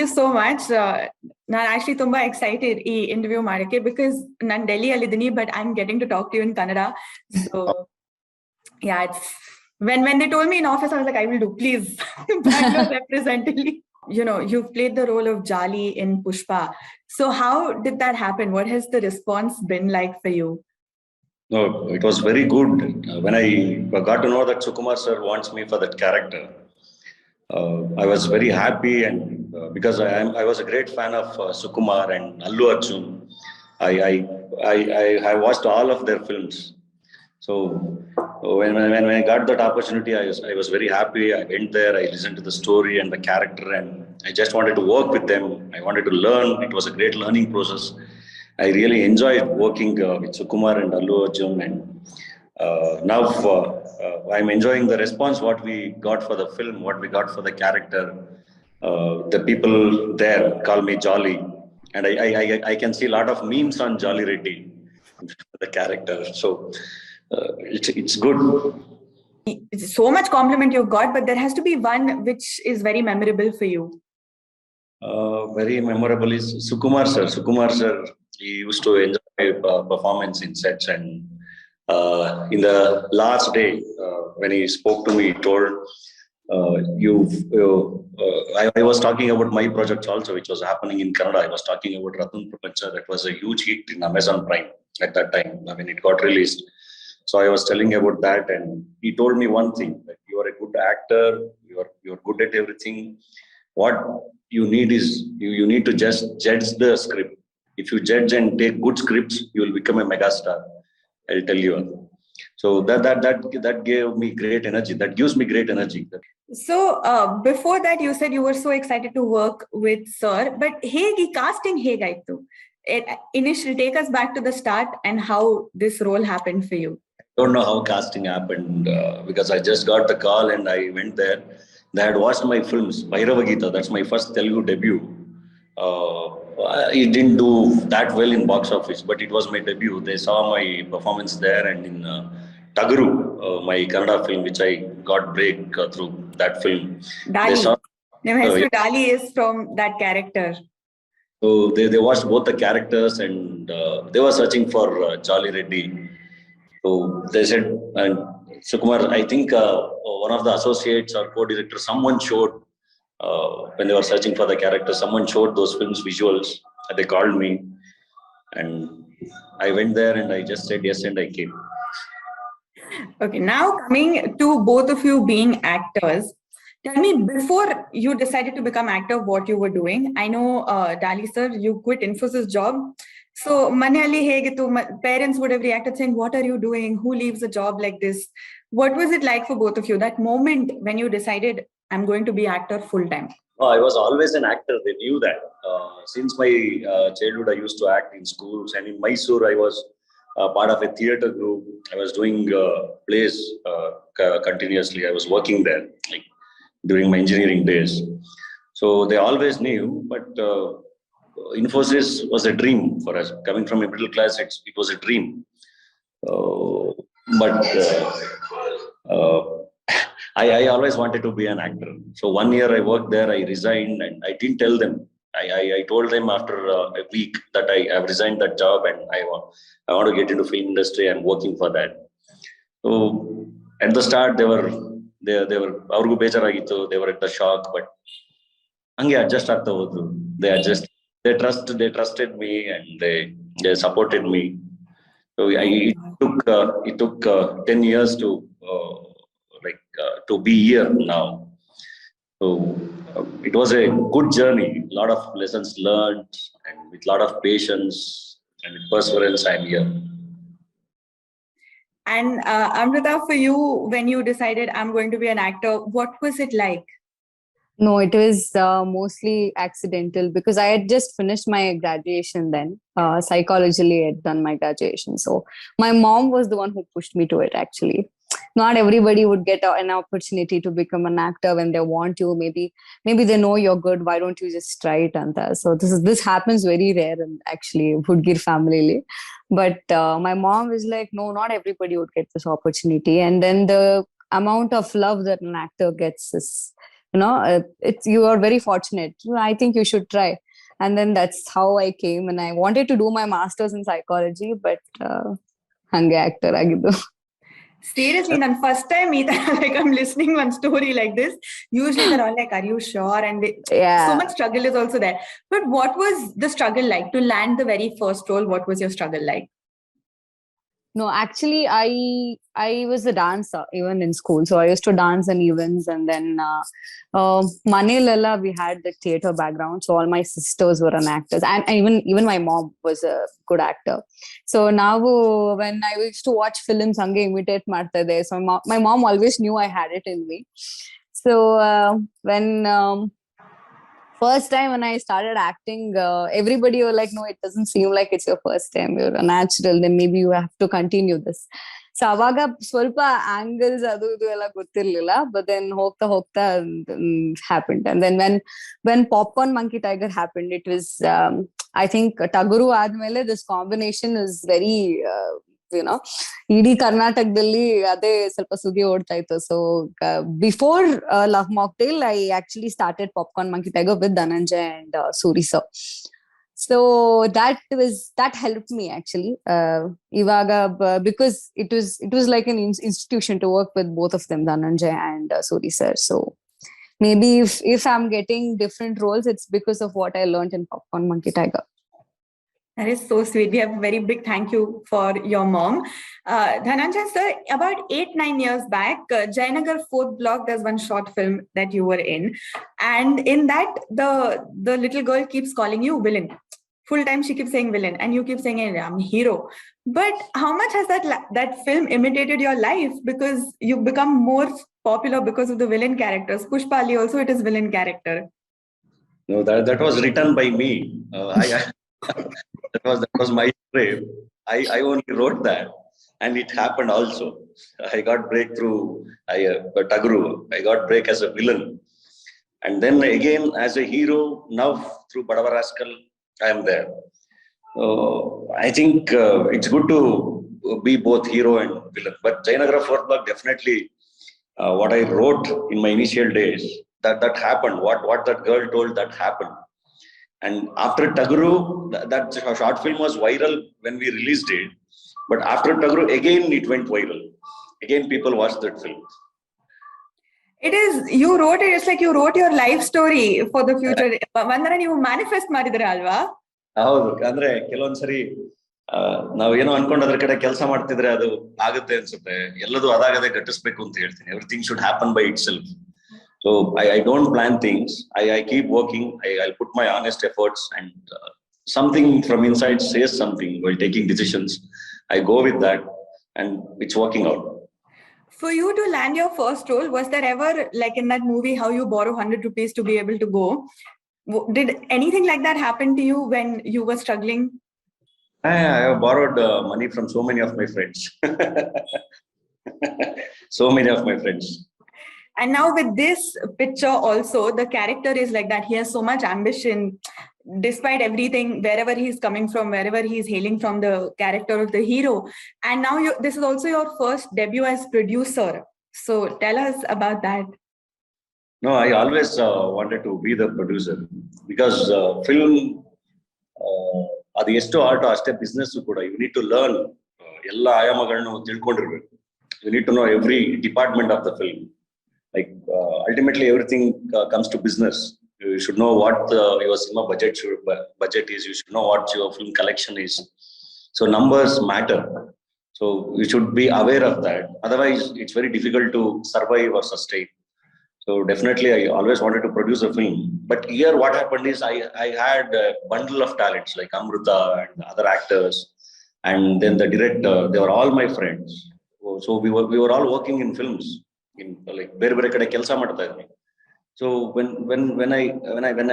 you so much. ನಾನು actually ತುಂಬಾ excited ಈ interview ಮಾಡಕ್ಕೆ because ನಾನು Delhi ಅಲ್ಲಿದ್ದೀನಿ, but I'm getting to talk to you in Kannada. So yeah, it's when they told me in office, I was like, I will do, please. Bangalore representatively. You know, you've played the role of Jaali in Pushpa. So how did that happen? What has the response been like for you? No, it was very good. When I got to know that Sukumar sir wants me for that character, I was very happy, and because I was a great fan of Sukumar and Allu Arjun. I watched all of their films. So when I got that opportunity, I was very happy. I went there, I listened to the story and the character, and I just wanted to work with them. I wanted to learn. It was a great learning process. I really enjoyed working with Sukumar and Allu Arjun, and now I'm enjoying the response what we got for the film, what we got for the character. The people there call me Jaali, and I can see a lot of memes on Jaali Reddy, the character. So it's good. So much compliment you've got, but there has to be one which is very memorable for you. Very memorable is Sukumar sir. Sukumar sir, he used to enjoy performance in sets, and in the last day when he spoke to me, he told I was talking about my projects also, which was happening in Kannada. I was talking about Ratun Prapancha. That was a huge hit in Amazon Prime at that time when it got released. So I was telling about that, and he told me one thing: that you are a good actor, you're good at everything. What you need is you need to just judge the script. If you judge and take good scripts, you will become a megastar. I'll tell you. So that gave me great energy. That gives me great energy. So before that, you said you were so excited to work with sir, but hegi casting hegaitu? Initially, take us back to the start and how this role happened for you. I don't know how casting happened because I just got the call and I went there. They had watched my films, Bhairava Geeta. That's my first Telugu debut. It didn't do that well in box office, but it was my debut. They saw my performance there, and in Tagaru, my Kannada film, which I got break through that film. Daali. Daali is from that character. So they watched both the characters, and they were searching for Jaali Reddy. So they said, and Sukumar, I think one of the associates or co-directors, someone showed when they were searching for the character, someone showed those films visuals. They called me, and I went there and I just said yes, and I came. Okay, now coming to both of you being actors, tell me, before you decided to become actor, what you were doing. I know, Daali sir, you quit Infosys job. So, manali hegitu, parents would have reacted saying, what are you doing? Who leaves a job like this? What was it like for both of you, that moment when you decided, I'm going to be actor full time? Oh, I was always an actor. They knew that. Since my childhood, I used to act in schools. And in Mysore, I was part of a theatre group. I was doing plays continuously. I was working there like during my engineering days. So they always knew, but Infosys was a dream for us. Coming from a middle class, it was a dream. But I always wanted to be an actor. So 1 year I worked there, I resigned, and I didn't tell them. I told them after a week that I have resigned that job, and I want to get into film industry. I'm working for that. So at the start they were ಅವ್ರಿಗೂ ಬೇಜಾರಾಗಿತ್ತು. They were at the shock, but ಹಂಗೆ adjust ಆಗ್ತಾ ಹೋದ್ರು. They trusted me, and they supported me. So it took 10 years to be here now. So it was a good journey, a lot of lessons learned, and with a lot of patience and with perseverance, I'm here. And Amrutha, for you, when you decided I'm going to be an actor, what was it like? No, it was mostly accidental because I had just finished my graduation then. Psychologically, I had done my graduation. So my mom was the one who pushed me to it, actually. Not everybody would get an opportunity to become an actor when they want you. Maybe they know you're good. Why don't you just try it? So this happens very rare in actually Woodgir family. But my mom was like, no, not everybody would get this opportunity. And then the amount of love that an actor gets is it's you are very fortunate. I think you should try. And then that's how I came, and I wanted to do my master's in psychology, but hange actor ಆಗಿದ್ದು. Seriously, then first time like I'm listening one story like this. Usually they're all like, "Are you sure?" And so much struggle is also there. But what was the struggle like to land the very first role? What was your struggle like? No, actually, I was a dancer even in school. So I used to dance in events, and then Manilala, we had the theater background. So all my sisters were an actors, and even my mom was a good actor. So now when I used to watch films, hange imitate ಮಾಡ್ತಾ ಇದ್ದೆ. So my mom always knew I had it in me. So when first time when I started acting, everybody were like, no, it doesn't seem like it's your first time. You're a natural. Then maybe you have to continue this. So ಅವಾಗ ಸ್ವಲ್ಪ angles ಅದು ಇದು ಎಲ್ಲ ಗೊತ್ತಿರ್ಲಿಲ್ಲ. But then ಹೋಗ್ತಾ happened. And then when Popcorn Monkey Tiger happened, it was I think Tagaru ಆದ್ಮೇಲೆ this combination is very ಇಡೀ ಕರ್ನಾಟಕದಲ್ಲಿ ಅದೇ ಸ್ವಲ್ಪ ಸುದ್ದಿ ಓಡ್ತಾ ಇತ್ತು. So before love mocktail I actually started popcorn monkey tiger with Dhananjaya and Suri sir. So that helped me actually ಇವಾಗ because it was like an institution to work with both of them, Dhananjaya and Suri sir. So maybe if I'm getting different roles, it's because of what I learned in Popcorn Monkey Tiger. That is so sweet. We have a very big thank you for your mom. Dhananjaya sir, about 8-9 years back, Jayanagar 4th block, there's one short film that you were in. And in that, the little girl keeps calling you villain. Full time she keeps saying villain, and you keep saying, hey, I'm hero. But how much has that film imitated your life? Because you've become more popular because of the villain characters. Pushpa Ali also, it is villain character. No, that was written by me. That was my script. I only wrote that, and it happened also. I got breakthrough. Tagaru. I got break as a villain, and then again as a hero. Now through Badava Rascal, I am there. I think it's good to be both hero and villain. But Jayanagar 4th block, definitely what I wrote in my initial days, that happened. What that girl told, that happened. And after Tagaru, that short film was viral when we released it. But after Tagaru, again it went viral. Again, people watched that film. It is, you wrote it, it's like you wrote your life story for the future. Vandana, ನೀವು manifest ಮಾಡಿದ್ರೆ ಅಲ್ವಾ? ಹೌದು, ಅಂದ್ರೆ ಕೆಲವೊಂದ್ಸರಿ ನಾವೇನೋ ಅನ್ಕೊಂಡದ್ರ ಕಡೆ ಕೆಲಸ ಮಾಡ್ತಿದ್ರೆ ಅದು ಆಗುತ್ತೆ ಅನ್ಸುತ್ತೆ. ಎಲ್ಲದೂ ಅದಾಗದೆ ಘಟಿಸ್ಬೇಕು ಅಂತ ಹೇಳ್ತೀನಿ. Everything should happen by itself. So I don't plan things. I keep working. I'll put my honest efforts, and something from inside says something while taking decisions. I go with that, and it's working out. For you to land your first role, was there ever, like in that movie, how you borrow 100 rupees to be able to go? Did anything like that happen to you when you were struggling? I have borrowed money from so many of my friends. So many of my friends. And now with this picture also, the character is like that. He has so much ambition, despite everything, wherever he's coming from, wherever he's hailing from, the character of the hero. And now this is also your first debut as producer. So tell us about that. No, I always wanted to be the producer, because film, ಅದು ಎಷ್ಟು art ಅಷ್ಟೇ business ಕೂಡ. You need to learn ಎಲ್ಲ ಆಯಾಮಗಳನ್ನು ತಿಳ್ಕೊಂಡಿರ್ಬೇಕು. You need to know every department of the film. Like ultimately everything comes to business. You should know what your cinema budget is. You should know what your film collection is. So numbers matter. So you should be aware of that. Otherwise, it's very difficult to survive or sustain. So definitely, I always wanted to produce a film. But here, what happened is I had a bundle of talents like Amrutha and other actors, and then the director. They were all my friends. So we were all working in films. In like ಬೇರೆ ಬೇರೆ ಕಡೆ ಕೆಲಸ ಮಾಡ್ತಾ ಇದ್ವಿ. So when I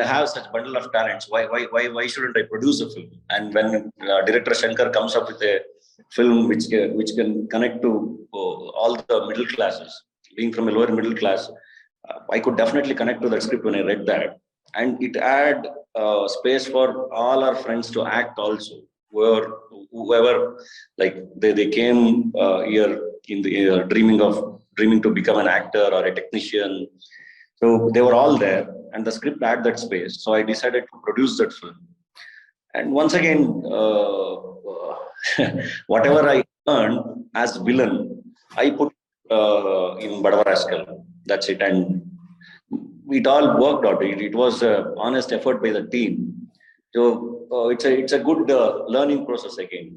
have such bundle of talents, why shouldn't I produce a film? And when director Shankar comes up with a film which can connect to all the middle classes, being from a lower middle class, I could definitely connect to that script when I read that, and it had space for all our friends to act also. Whoever like they came here in the dreaming to become an actor or a technician. So they were all there, and the script had that space. So I decided to produce that film. And once again, whatever I earned as villain, I put in Badava Rascal. That's it. And it all worked out. It was an honest effort by the team. So it's a good learning process again.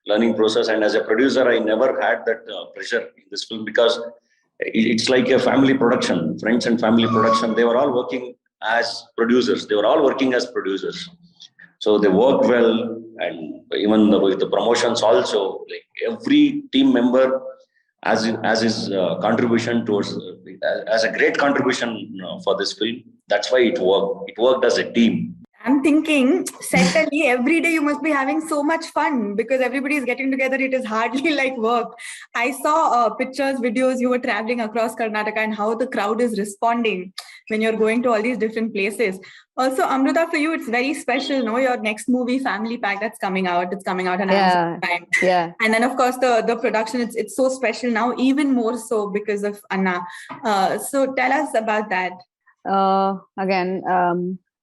Learning process. And as a producer, I never had that pressure in this film because it's like a family production, friends and family production. They were all working as producers. They were all working as producers. So they worked well, and even with the promotions also, like every team member as his contribution towards as a great contribution for this film. That's why it worked. It worked as a team. I'm thinking, certainly every day you must be having so much fun because everybody is getting together. It is hardly like work. I saw pictures, videos, you were traveling across Karnataka and how the crowd is responding when you're going to all these different places. Also, Amrutha, for you, it's very special, no? Your next movie, Family Pack, that's coming out. It's coming out in Amazon Prime. Yeah. And then, of course, the production, it's so special now, even more so because of Anna. So tell us about that. Again,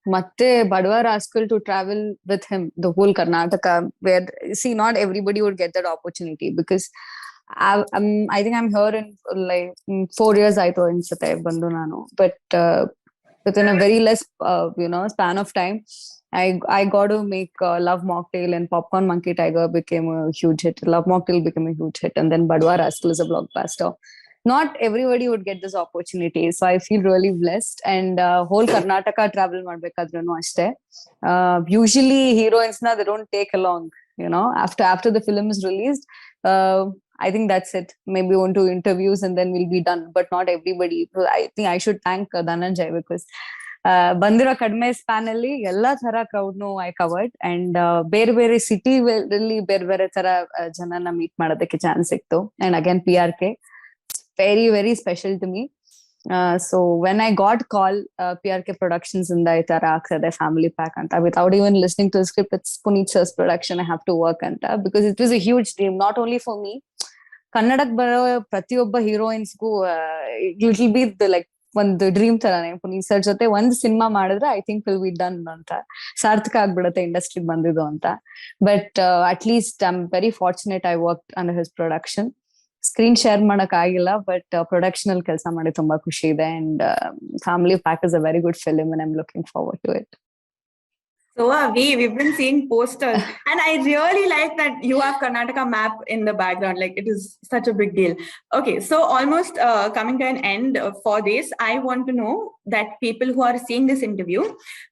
Matte Badva Rascal to travel with him, the whole Karnataka, where, see, not everybody would get that opportunity because I think I'm here in 4 years I thought in Satay Bandunano, but within a very less span of time, I got to make Love Mocktail, and Popcorn Monkey Tiger became a huge hit. Love Mocktail became a huge hit, and then Badva Rascal is a blockbuster. Not everybody would get this opportunity, so I feel really blessed. And whole Karnataka travel madbekadrunu ashte. Usually heroines they don't take along. After the film is released, I think that's it. Maybe 1 2 interviews and then we'll be done. But not everybody. I think I should thank Dhananjaya because ಬಂದಿರೋ ಕಡಿಮೆ span ಅಲ್ಲಿ ಎಲ್ಲಾ ತರ crowd ನು I covered and ಬೇರೆ ಬೇರೆ city ಅಲ್ಲಿ ಬೇರೆ ಬೇರೆ ತರ ಜನನ ಮೀಟ್ ಮಾಡೋದಕ್ಕೆ ಚಾನ್ಸ್ ಸಿಕ್ತು. And again PRK, very very special to me. So when I got call PRK Productions ಇಂದ ಈ ತರ ಆಗ್ತದೆ ಫ್ಯಾಮಿಲಿ ಪ್ಯಾಕ್ ಅಂತ, without even listening to the script, it's Puneet sir's production, I have to work ಅಂತ, because it was a huge dream not only for me. ಕನ್ನಡಕ್ಕೆ ಬರೋ ಪ್ರತಿಯೊಬ್ಬ ಹೀರೋಯಿನ್ಸ್ಗೂ it will be like ಒಂದು ಡ್ರೀಮ್ ತರಾನೇ. Puneeth sir ಜೊತೆ ಒಂದ್ cinema ಮಾಡಿದ್ರೆ I think will be done ಅಂತ, ಸಾರ್ಥಕ ಆಗ್ಬಿಡುತ್ತೆ ಇಂಡಸ್ಟ್ರಿಗೆ ಬಂದಿದ್ದು ಅಂತ. But at least I am very fortunate I work under his production. Screen share ಮಾಡಕ್ ಆಗಿಲ್ಲ, ಬಟ್ ಪ್ರೊಡಕ್ಷನ್ ಅಲ್ಲಿ ಕೆಲಸ ಮಾಡಿ ತುಂಬಾ ಖುಷಿ ಇದೆ. And family pack is a very good film and I am looking forward to it. So we've been seeing posters and I really like that you have Karnataka map in the background. Like it is such a big deal. Okay, so almost coming to an end for this, I want to know that people who are seeing this interview,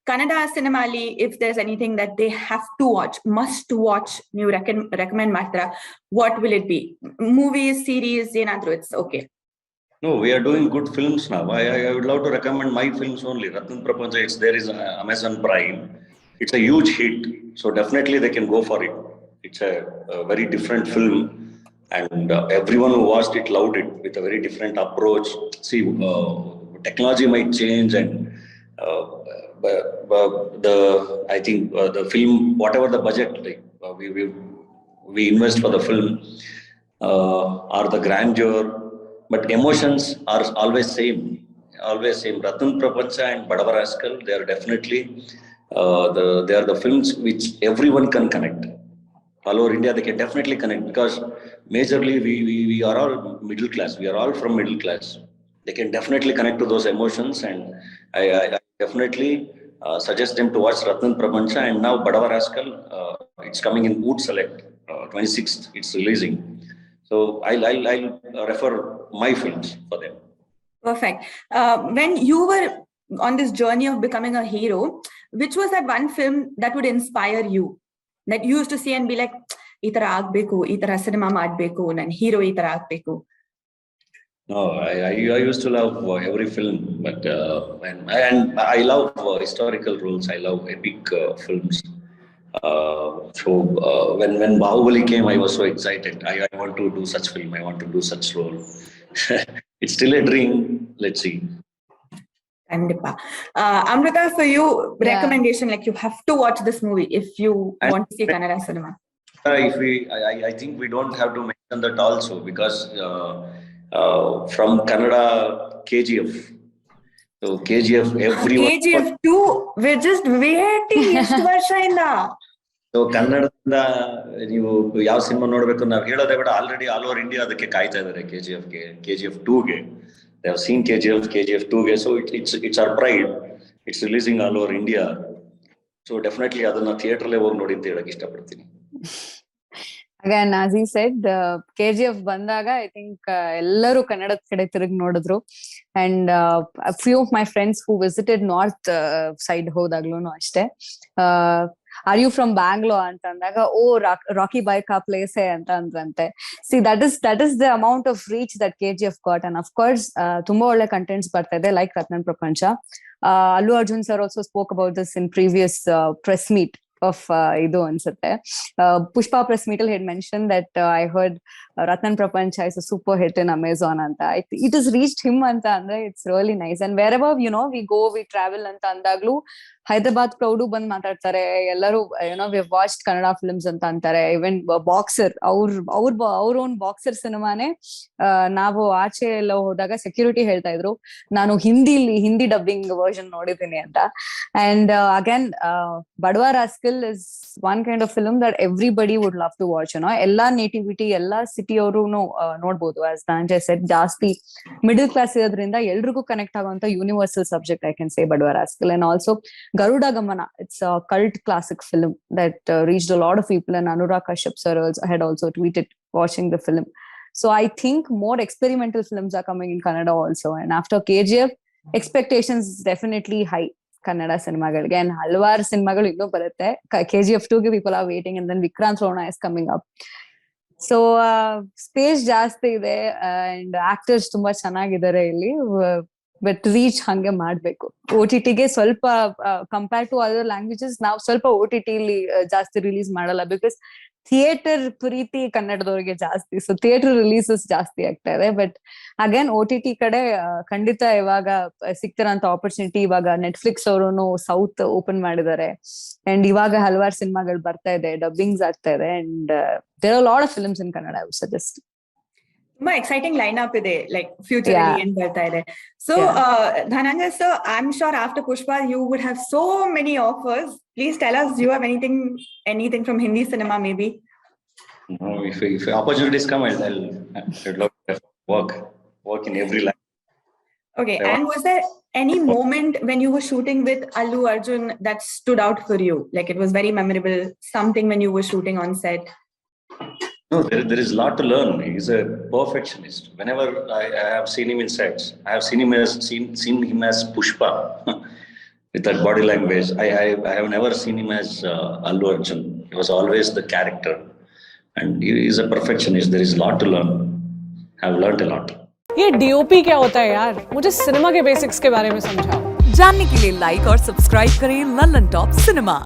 Kannada cinema ali, if there's anything that they have to watch, must watch, you recommend Matra, what will it be? Movies, series, yenadru, it's okay. No, we are doing good films now. I would love to recommend my films only. Rattan Prapancha, there is Amazon Prime. It's a huge hit, so definitely they can go for it. It's a very different film, and everyone who watched it loved it with a very different approach. See, technology might change, and I think the film, whatever the budget, like we invest for the film, or the grandeur, but emotions are always same. Rattan Prapancha and Badava Rascal, they are definitely they are the films which everyone can connect. All over India, they can definitely connect because majorly we are all middle class. We are all from middle class. They can definitely connect to those emotions, and I definitely suggest them to watch Rattan Prapancha. And now Badava Rascal, it's coming in Voot Select, 26th. It's releasing. So I'll refer my films for them. Perfect. When you were on this journey of becoming a hero, which was that one film that would inspire you, that you used to see and be like, "Ee tara agbeku, ee tara cinema madbeku, nan hero ee tara agbeku"? No, I used to love every film, but and I love historical roles. I love epic films. So when Bahubali came, I was so excited. I want to do such film. I want to do such role. It's still a dream. Let's see. Kandipa. Amrutha, for you, recommendation, like you have to watch this movie if you want to see Kannada cinema. I think we don't have to mention that also, because from Kannada KGF, So KGF, everyone. KGF 2, we're just waiting ಎಷ್ಟು ವರ್ಷದಿಂದ. So ಕನ್ನಡದಿಂದ ನೀವು ಯಾವ cinema ನೋಡ್ಬೇಕು ನಾವು ಹೇಳೋದೇ ಬೇಡ, already all over India ಅದಕ್ಕೆ ಕಾಯ್ತಾ ಇದ್ದಾರೆ KGFಗೆ, KGF 2ಗೆ. They have seen KGF 2ಗೆ. So it's our pride. It's releasing all over India. So definitely ಅದನ್ನ ಥಿಯೇಟರ್ಲೇ ಹೋಗಿ ನೋಡಿ ಅಂತ ಹೇಳಕ್ ಇಷ್ಟಪಡ್ತೀನಿ. Again, as he said, KGF ಬಂದಾಗ I think ಎಲ್ಲರೂ ಕನ್ನಡದ ಕಡೆ ತಿರುಗಿ ನೋಡಿದ್ರು. And a few of my friends who visited north side ಹೋದಾಗ್ಲೂ ಅಷ್ಟೇ, are you from Bangalore ಅಂತ ಅಂದಾಗ, ಓ ರಾಕಿ ಬಾಯ್ ಕಾ ಪ್ಲೇಸ್ ಅಂತ ಅಂದ್ರಂತೆ. See, that is the amount of reach that KGF got. And of course ತುಂಬಾ ಒಳ್ಳೆ ಕಂಟೆಂಟ್ಸ್ ಬರ್ತಾ ಇದೆ, like ರತ್ನನ್ ಪ್ರಪಂಚ. Allu Arjun sir also spoke about this in previous press meet of ಇದು ಅನ್ಸುತ್ತೆ Pushpa press meet had mentioned that I heard Ratnan Prapancha is a super hit in Amazon anta. It has reached him anta andre, it's really nice. And wherever we go, we travel anta andaglu Hyderabad crowd ಬಂದ್ ಮಾತಾಡ್ತಾರೆ ಎಲ್ಲರೂ. We have watched Kannada films ಅಂತ ಅಂತಾರೆ. Even boxer ಅವ್ರ own boxer ಸಿನಿಮಾನೇ ನಾವು ಆಚೆ ಎಲ್ಲ ಹೋದಾಗ ಸೆಕ್ಯೂರಿಟಿ ಹೇಳ್ತಾ ಇದ್ರು, ನಾನು ಹಿಂದಿ ಡಬ್ಬಿಂಗ್ ವರ್ಷನ್ ನೋಡಿದ್ದೀನಿ ಅಂತ. And again, Badva Rascal is one kind of film that everybody would love to watch. ಎಲ್ಲಾ ನೇಟಿವಿಟಿ ಎಲ್ಲಾ ಸಿಟಿ ಅವರು ನೋಡ್ಬೋದು. As Dhananjaya said, ಜಾಸ್ತಿ ಮಿಡಲ್ ಕ್ಲಾಸ್ ಇರೋದ್ರಿಂದ ಎಲ್ರಿಗೂ ಕನೆಕ್ಟ್ ಆಗುವಂತ universal subject I can say Badva Rascal. And also Garuda Gamana, it's a cult classic film that reached a lot of people, and Anurag Kashyap sir had also tweeted watching the film. So I think more experimental films are coming in Kannada also, and after KGF expectations definitely high Kannada cinemaಗಳಿಗೆ. And ಹಲವಾರು ಸಿನಿಮಾಗಳು ಇನ್ನೂ ಬರುತ್ತೆ. KGF 2ಗೆ people are waiting, and then Vikrant Rona is coming up. So space ಜಾಸ್ತಿ ಇದೆ and actors ತುಂಬಾ ಚೆನ್ನಾಗಿದ್ದಾರೆ ಇಲ್ಲಿ. But reach ಹಂಗೆ ಮಾಡ್ಬೇಕು. OTTಗೆ ಸ್ವಲ್ಪ ಕಂಪೇರ್ ಟು ಅದರ್ ಲ್ಯಾಂಗ್ವೇಜಸ್ ನಾವು ಸ್ವಲ್ಪ OTTಲಿ ಜಾಸ್ತಿ ರಿಲೀಸ್ ಮಾಡಲ್ಲ, ಬಿಕಾಸ್ ಥಿಯೇಟರ್ ಪ್ರೀತಿ ಕನ್ನಡದವ್ರಿಗೆ ಜಾಸ್ತಿ. ಸೊ ಥಿಯೇಟರ್ ರಿಲೀಸಸ್ ಜಾಸ್ತಿ ಆಗ್ತಾ ಇದೆ. ಬಟ್ ಅಗೇನ್ OTT ಕಡೆ ಖಂಡಿತ ಇವಾಗ ಸಿಗ್ತಿರೋಂತ ಆಪರ್ಚುನಿಟಿ. ಇವಾಗ ನೆಟ್ಫ್ಲಿಕ್ಸ್ ಅವರು ಸೌತ್ ಓಪನ್ ಮಾಡಿದ್ದಾರೆ, ಅಂಡ್ ಇವಾಗ ಹಲವಾರು ಸಿನಿಮಾಗಳು ಬರ್ತಾ ಇದೆ, ಡಬ್ಬಿಂಗ್ಸ್ ಆಗ್ತಾ ಇದೆ, and there are lot of films in Kannada. I would suggest. ತುಂಬಾ ಎಕ್ಸೈಟಿಂಗ್ ಲೈನ್ ಅಪ್ ಇದೆ, ಲೈಕ್ ಫ್ಯೂಚರ್ ಅಲ್ಲಿ ಏನ್ ಬರ್ತಾ ಇದೆ. So Dhananjaya sir, I'm sure after Pushpa you would have so many offers. Please tell us, do you have anything from Hindi cinema maybe? No, if opportunities come, I'll love to work in every line. Okay, and was there any moment when you were shooting with Allu Arjun that stood out for you, like it was very memorable, something when you were shooting on set? No, there is a lot to learn. He's a perfectionist. Whenever I have seen him in sets, I have seen him as Pushpa with that body language. I have never seen him as Allu Arjun. He was always the character, and he is a perfectionist. There is a lot to learn. I have learned a lot. ये DOP क्या होता है यार? मुझे cinema के basics के बारे में समझाओ. जानने के लिए लाइक और सब्सक्राइब करें लल्लनटॉप सिनेमा.